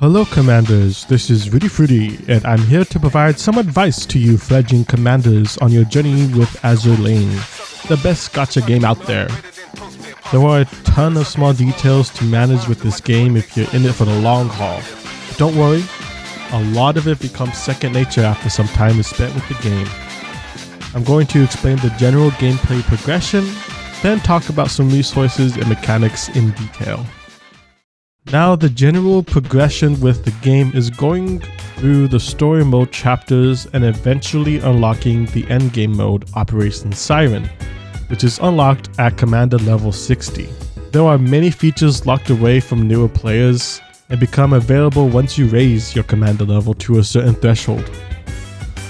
Hello commanders, this is Rudy Fruity and I'm here to provide some advice to you fledgling commanders on your journey with Azur Lane, the best gacha game out there. There are a ton of small details to manage with this game if you're in it for the long haul. But don't worry, a lot of it becomes second nature after some time is spent with the game. I'm going to explain the general gameplay progression, then talk about some resources and mechanics in detail. Now the general progression with the game is going through the story mode chapters and eventually unlocking the endgame mode Operation Siren, which is unlocked at commander level 60. There are many features locked away from newer players and become available once you raise your commander level to a certain threshold.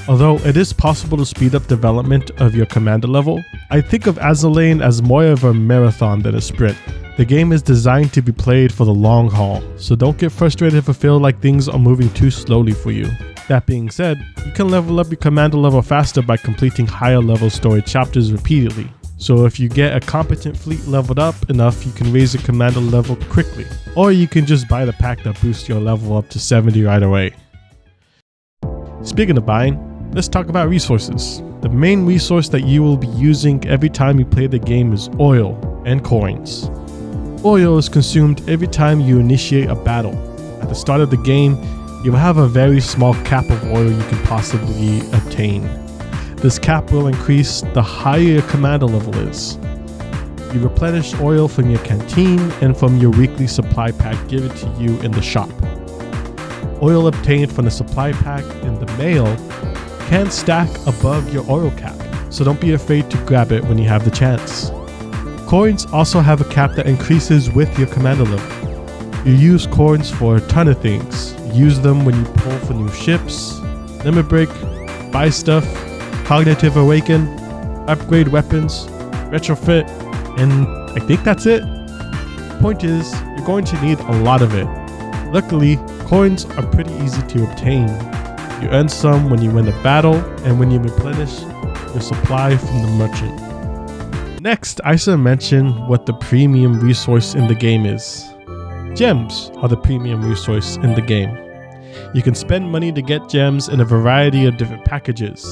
Although it is possible to speed up development of your commander level, I think of Azur Lane as more of a marathon than a sprint. The game is designed to be played for the long haul, so don't get frustrated if you feel like things are moving too slowly for you. That being said, you can level up your commander level faster by completing higher level story chapters repeatedly. So if you get a competent fleet leveled up enough, you can raise your commander level quickly. Or you can just buy the pack that boosts your level up to 70 right away. Speaking of buying, let's talk about resources. The main resource that you will be using every time you play the game is oil and coins. Oil is consumed every time you initiate a battle. At the start of the game, you will have a very small cap of oil you can possibly obtain. This cap will increase the higher your commander level is. You replenish oil from your canteen and from your weekly supply pack given to you in the shop. Oil obtained from the supply pack in the mail can stack above your oil cap, so don't be afraid to grab it when you have the chance. Coins also have a cap that increases with your commander level. You use coins for a ton of things. You use them when you pull for new ships, limit break, buy stuff, cognitive awaken, upgrade weapons, retrofit, and I think that's it. Point is, you're going to need a lot of it. Luckily, coins are pretty easy to obtain. You earn some when you win a battle and when you replenish your supply from the merchant. Next, I should mention what the premium resource in the game is. Gems are the premium resource in the game. You can spend money to get gems in a variety of different packages.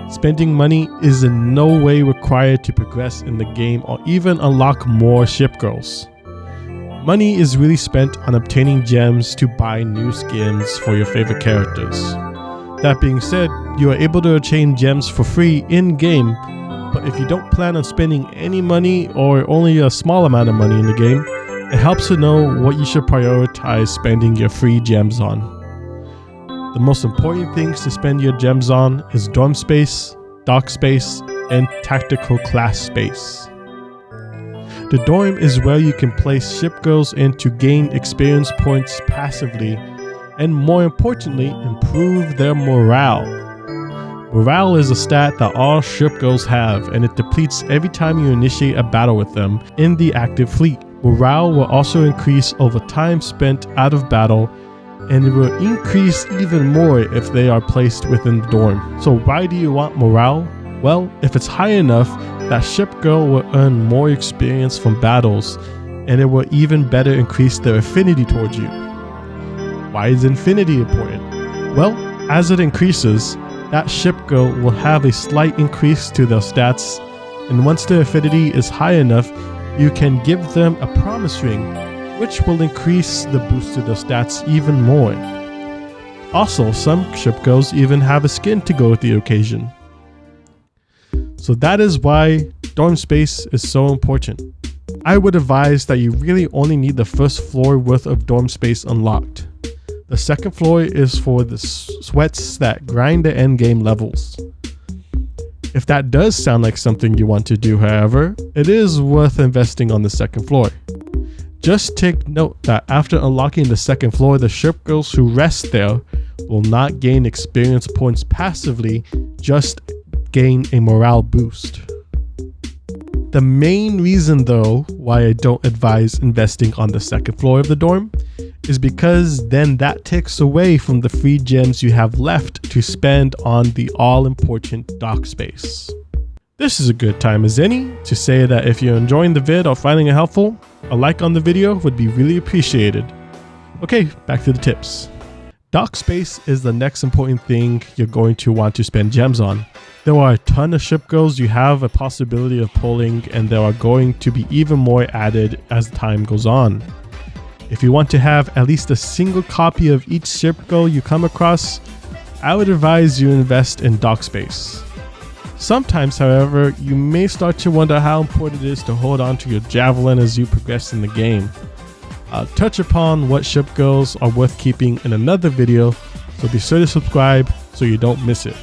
Spending money is in no way required to progress in the game or even unlock more ship girls. Money is really spent on obtaining gems to buy new skins for your favorite characters. That being said, you are able to obtain gems for free in-game, but if you don't plan on spending any money or only a small amount of money in the game, it helps to know what you should prioritize spending your free gems on. The most important things to spend your gems on is dorm space, dock space, and tactical class space. The dorm is where you can place ship girls in to gain experience points passively and, more importantly, improve their morale. Morale is a stat that all ship girls have, and it depletes every time you initiate a battle with them in the active fleet. Morale will also increase over time spent out of battle, and it will increase even more if they are placed within the dorm. So why do you want morale? Well, if it's high enough, that ship girl will earn more experience from battles, and it will even better increase their affinity towards you. Why is infinity important? Well, as it increases, that ship girl will have a slight increase to their stats, and once their affinity is high enough, you can give them a promise ring, which will increase the boost to their stats even more. Also, some ship girls even have a skin to go with the occasion. So that is why dorm space is so important. I would advise that you really only need the first floor worth of dorm space unlocked. The second floor is for the sweats that grind the endgame levels. If that does sound like something you want to do, however, it is worth investing on the second floor. Just take note that after unlocking the second floor, the ship girls who rest there will not gain experience points passively, just gain a morale boost. The main reason though why I don't advise investing on the second floor of the dorm is because then that takes away from the free gems you have left to spend on the all-important dock space. This is a good time as any to say that if you're enjoying the vid or finding it helpful, a like on the video would be really appreciated. Okay, back to the tips. Dock space is the next important thing you're going to want to spend gems on. There are a ton of ship goals you have a possibility of pulling, and there are going to be even more added as time goes on. If you want to have at least a single copy of each ship goal you come across, I would advise you invest in dock space. Sometimes, however, you may start to wonder how important it is to hold on to your javelin as you progress in the game. I'll touch upon what ship goals are worth keeping in another video, so be sure to subscribe so you don't miss it.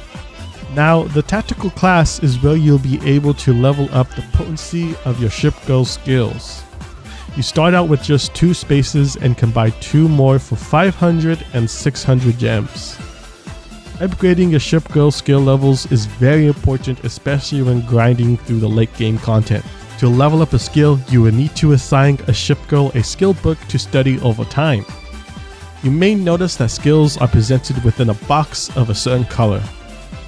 Now, the tactical class is where you'll be able to level up the potency of your ship goal skills. You start out with just 2 spaces and can buy 2 more for 500 and 600 gems. Upgrading your ship goal skill levels is very important, especially when grinding through the late game content. To level up a skill, you will need to assign a ship goal a skill book to study over time. You may notice that skills are presented within a box of a certain color,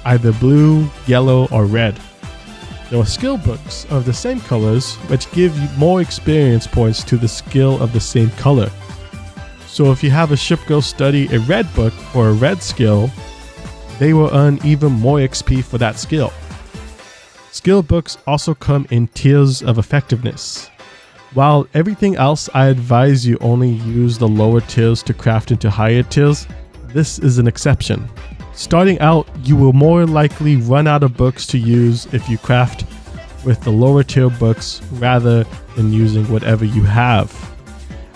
either blue, yellow, or red. There are skill books of the same colors which give you more experience points to the skill of the same color. So if you have a ship goal study a red book for a red skill, they will earn even more XP for that skill. Skill books also come in tiers of effectiveness. While everything else I advise you only use the lower tiers to craft into higher tiers, this is an exception. Starting out, you will more likely run out of books to use if you craft with the lower tier books rather than using whatever you have.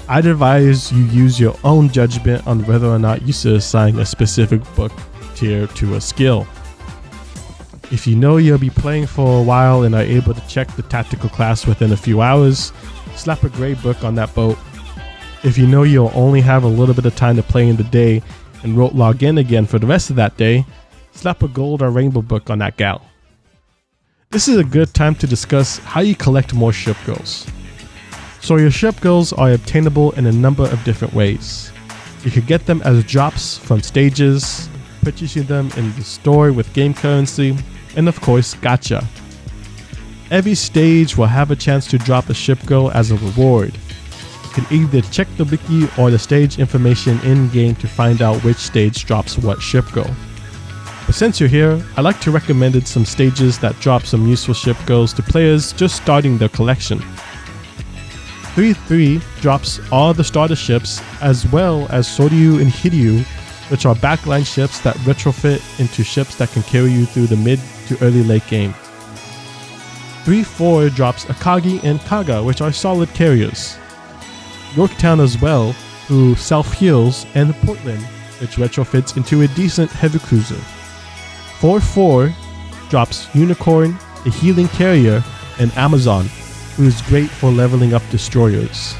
I'd advise you use your own judgment on whether or not you should assign a specific book tier to a skill. If you know you'll be playing for a while and are able to check the tactical class within a few hours, slap a gray book on that boat. If you know you'll only have a little bit of time to play in the day and won't log in again for the rest of that day, slap a gold or rainbow book on that gal. This is a good time to discuss how you collect more ship goals. So your ship goals are obtainable in a number of different ways. You could get them as drops from stages, purchasing them in the store with game currency, and of course gacha. Every stage will have a chance to drop a ship goal as a reward. You can either check the wiki or the stage information in-game to find out which stage drops what ship goal. But since you're here, I like to recommend some stages that drop some useful ship goals to players just starting their collection. 3-3 drops all the starter ships as well as Soryu and Hiryu, which are backline ships that retrofit into ships that can carry you through the mid to early late game. 3-4 drops Akagi and Kaga, which are solid carriers. Yorktown as well, who self-heals, and Portland, which retrofits into a decent heavy cruiser. 4-4 drops Unicorn, a healing carrier, and Amazon, who is great for leveling up destroyers.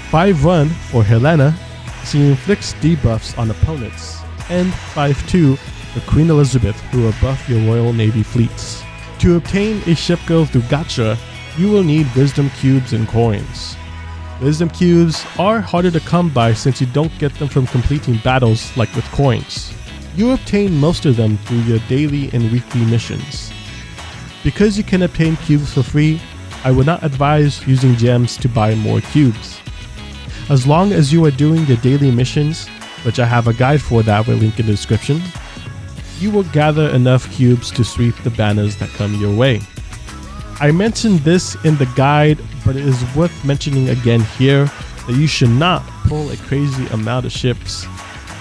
5-1 for Helena, she inflicts debuffs on opponents, and 5-2 for Queen Elizabeth, who will buff your Royal Navy fleets. To obtain a ship goal through gacha, you will need wisdom cubes and coins. Wisdom cubes are harder to come by since you don't get them from completing battles like with coins. You obtain most of them through your daily and weekly missions. Because you can obtain cubes for free, I would not advise using gems to buy more cubes. As long as you are doing your daily missions, which I have a guide for that will link in the description, you will gather enough cubes to sweep the banners that come your way. I mentioned this in the guide, but it is worth mentioning again here that you should not pull a crazy amount of ships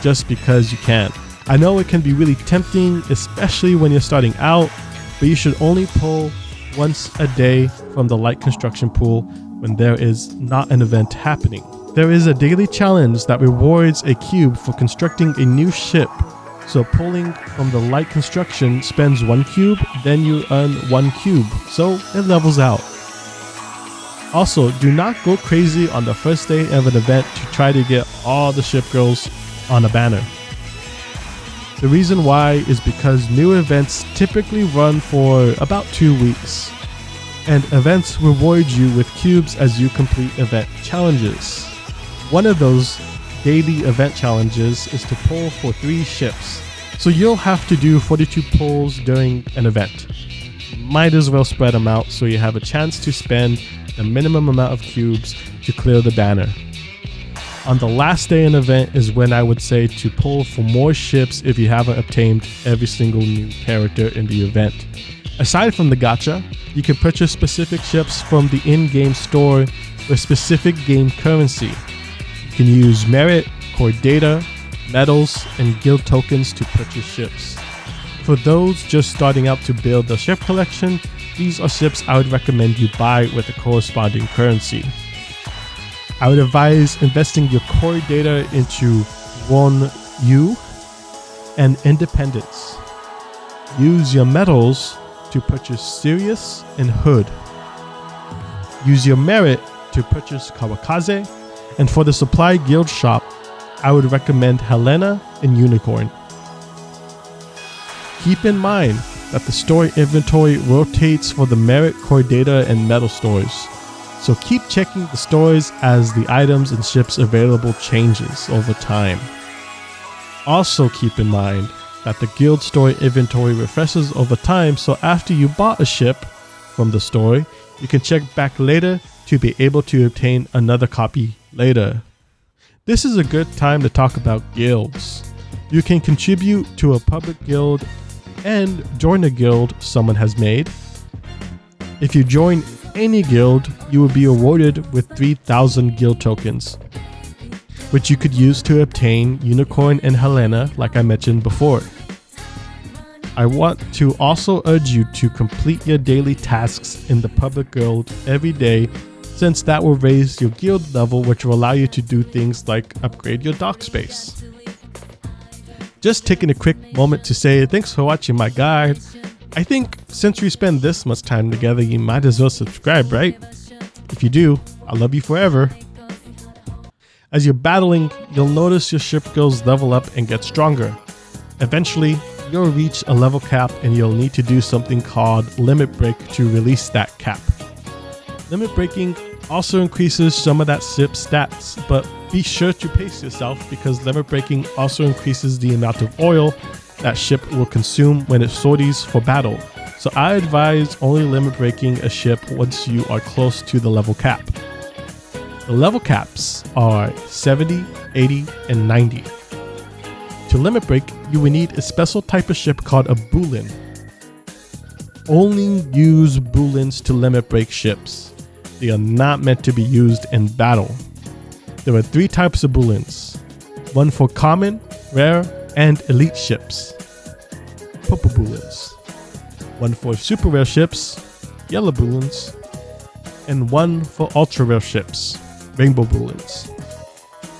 just because you can. I know it can be really tempting, especially when you're starting out, but you should only pull once a day from the light construction pool when there is not an event happening. There is a daily challenge that rewards a cube for constructing a new ship. So pulling from the light construction spends 1 cube, then you earn 1 cube, so it levels out. Also, do not go crazy on the first day of an event to try to get all the ship goals on a banner. The reason why is because new events typically run for about 2 weeks, and events reward you with cubes as you complete event challenges. One of those daily event challenges is to pull for 3 ships, so you'll have to do 42 pulls during an event. Might as well spread them out so you have a chance to spend the minimum amount of cubes to clear the banner. On the last day in the event is when I would say to pull for more ships if you haven't obtained every single new character in the event. Aside from the gacha, you can purchase specific ships from the in-game store with specific game currency. You can use merit, core data, medals, and guild tokens to purchase ships. For those just starting out to build a ship collection, these are ships I would recommend you buy with the corresponding currency. I would advise investing your core data into Won Yu and Independence. Use your medals to purchase Sirius and Hood. Use your merit to purchase Kawakaze, and for the supply guild shop, I would recommend Helena and Unicorn. Keep in mind that the store inventory rotates for the merit, core data, and medal stores. So keep checking the stores as the items and ships available changes over time. Also keep in mind that the guild store inventory refreshes over time, so after you bought a ship from the store, you can check back later to be able to obtain another copy later. This is a good time to talk about guilds. You can contribute to a public guild and join a guild someone has made. If you join any guild, you will be awarded with 3,000 guild tokens, which you could use to obtain Unicorn and Helena like I mentioned before. I want to also urge you to complete your daily tasks in the public guild every day, since that will raise your guild level, which will allow you to do things like upgrade your dock space. Just taking a quick moment to say thanks for watching my guide. I think since we spend this much time together, you might as well subscribe, right? If you do, I'll love you forever. As you're battling, you'll notice your ship goes level up and get stronger. Eventually, you'll reach a level cap and you'll need to do something called limit break to release that cap. Limit breaking also increases some of that ship's stats, but be sure to pace yourself because limit breaking also increases the amount of oil that ship will consume when it sorties for battle. So I advise only limit breaking a ship once you are close to the level cap. The level caps are 70, 80, and 90. To limit break, you will need a special type of ship called a Bulin. Only use Bulins to limit break ships. They are not meant to be used in battle. There are 3 types of Bulins. One for common, rare, and elite ships, purple Bulins. One for super rare ships, yellow Bulins. And one for ultra rare ships, rainbow Bulins.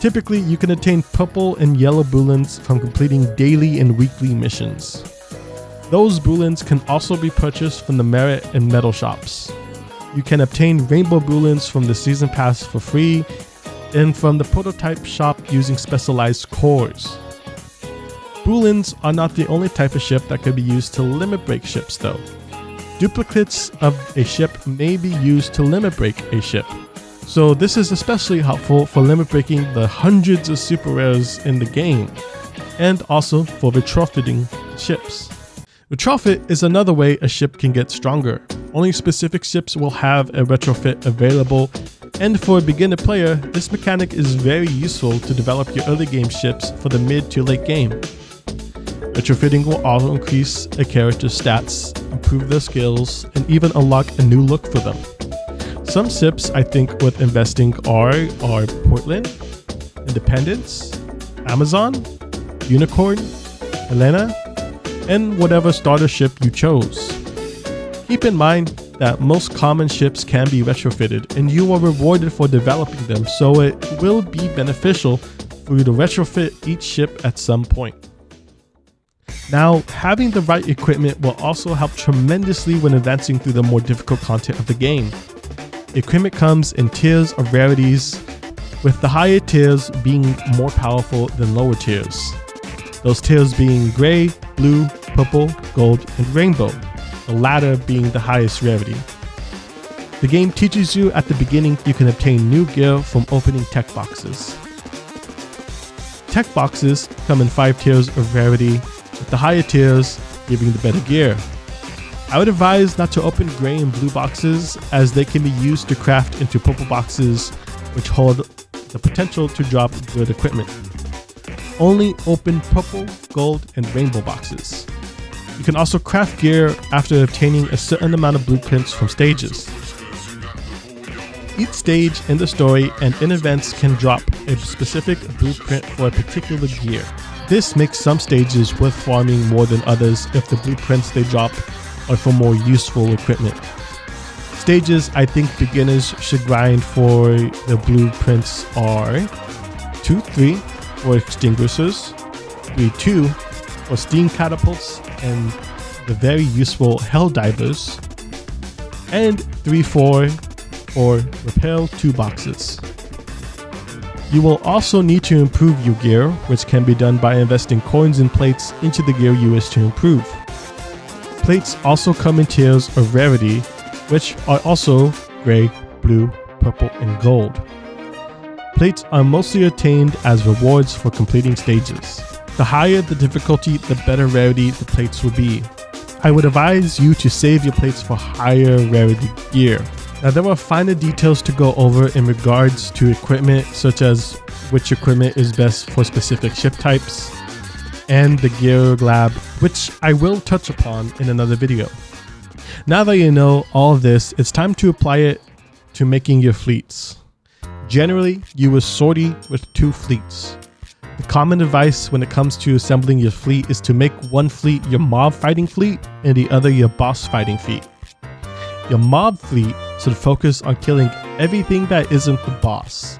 Typically, you can attain purple and yellow Bulins from completing daily and weekly missions. Those Bulins can also be purchased from the merit and medal shops. You can obtain rainbow Bulins from the season pass for free and from the prototype shop using specialized cores. Bulins are not the only type of ship that can be used to limit break ships though. Duplicates of a ship may be used to limit break a ship. So this is especially helpful for limit breaking the hundreds of super rares in the game, and also for retrofitting ships. Retrofit is another way a ship can get stronger. Only specific ships will have a retrofit available, and for a beginner player, this mechanic is very useful to develop your early game ships for the mid to late game. Retrofitting will also increase a character's stats, improve their skills, and even unlock a new look for them. Some ships I think worth investing are Portland, Independence, Amazon, Unicorn, Helena, and whatever starter ship you chose. Keep in mind that most common ships can be retrofitted and you are rewarded for developing them, so it will be beneficial for you to retrofit each ship at some point. Now, having the right equipment will also help tremendously when advancing through the more difficult content of the game. Equipment comes in tiers of rarities, with the higher tiers being more powerful than lower tiers. Those tiers being gray, blue, purple, gold, and rainbow, the latter being the highest rarity. The game teaches you at the beginning you can obtain new gear from opening tech boxes. Tech boxes come in 5 tiers of rarity, with the higher tiers giving the better gear. I would advise not to open gray and blue boxes as they can be used to craft into purple boxes which hold the potential to drop good equipment. Only open purple, gold, and rainbow boxes. You can also craft gear after obtaining a certain amount of blueprints from stages. Each stage in the story and in events can drop a specific blueprint for a particular gear. This makes some stages worth farming more than others if the blueprints they drop are for more useful equipment. Stages I think beginners should grind for the blueprints are 2-3 for extinguishers, 3-2 for steam catapults and the very useful hell divers, and 3-4 for repel 2 boxes. You will also need to improve your gear, which can be done by investing coins and plates into the gear you wish to improve. Plates also come in tiers of rarity, which are also gray, blue, purple, and gold. Plates are mostly attained as rewards for completing stages. The higher the difficulty, the better rarity the plates will be. I would advise you to save your plates for higher rarity gear. Now there are finer details to go over in regards to equipment, such as which equipment is best for specific ship types, and the gear lab, which I will touch upon in another video. Now that you know all of this, it's time to apply it to making your fleets. Generally, you will sortie with 2 fleets. The common advice when it comes to assembling your fleet is to make one fleet your mob fighting fleet and the other your boss fighting fleet. Your mob fleet should focus on killing everything that isn't the boss,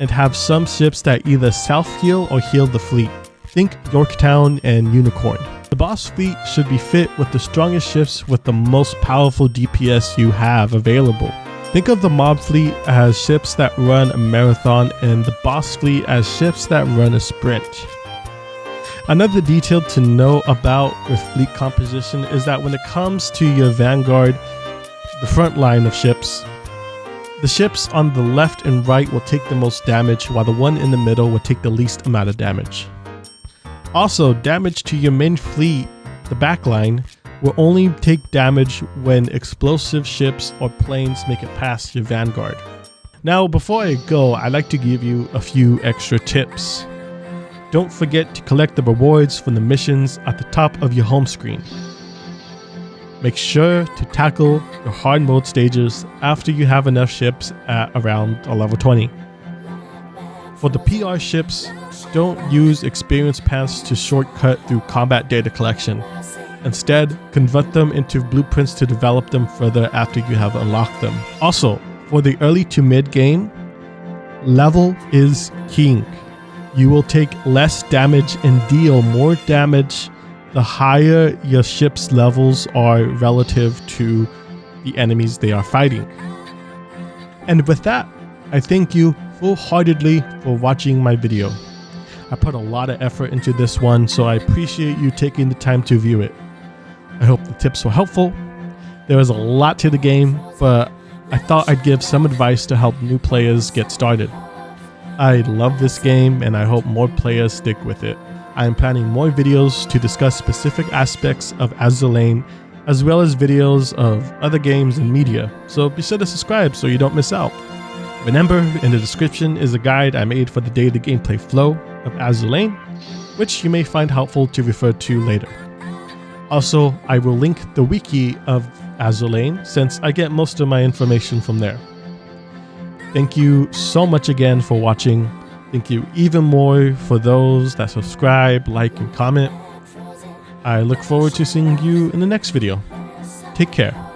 and have some ships that either self-heal or heal the fleet. Think Yorktown and Unicorn. The boss fleet should be fit with the strongest ships with the most powerful DPS you have available. Think of the mob fleet as ships that run a marathon and the boss fleet as ships that run a sprint. Another detail to know about with fleet composition is that when it comes to your vanguard, the front line of ships, the ships on the left and right will take the most damage, while the one in the middle will take the least amount of damage. Also, damage to your main fleet, the backline, will only take damage when explosive ships or planes make it past your vanguard. Now, before I go, I'd like to give you a few extra tips. Don't forget to collect the rewards from the missions at the top of your home screen. Make sure to tackle your hard mode stages after you have enough ships at around a level 20. For the PR ships, don't use experience paths to shortcut through combat data collection. Instead, convert them into blueprints to develop them further after you have unlocked them. Also, for the early to mid game, level is king. You will take less damage and deal more damage the higher your ship's levels are relative to the enemies they are fighting. And with that, I thank you full-heartedly for watching my video. I put a lot of effort into this one, so I appreciate you taking the time to view it. I hope the tips were helpful. There is a lot to the game, but I thought I'd give some advice to help new players get started. I love this game and I hope more players stick with it. I am planning more videos to discuss specific aspects of Azur Lane, as well as videos of other games and media, so be sure to subscribe so you don't miss out. Remember, in the description is a guide I made for the daily gameplay flow of Azur Lane, which you may find helpful to refer to later. Also, I will link the wiki of Azur Lane since I get most of my information from there. Thank you so much again for watching. Thank you even more for those that subscribe, like, and comment. I look forward to seeing you in the next video. Take care.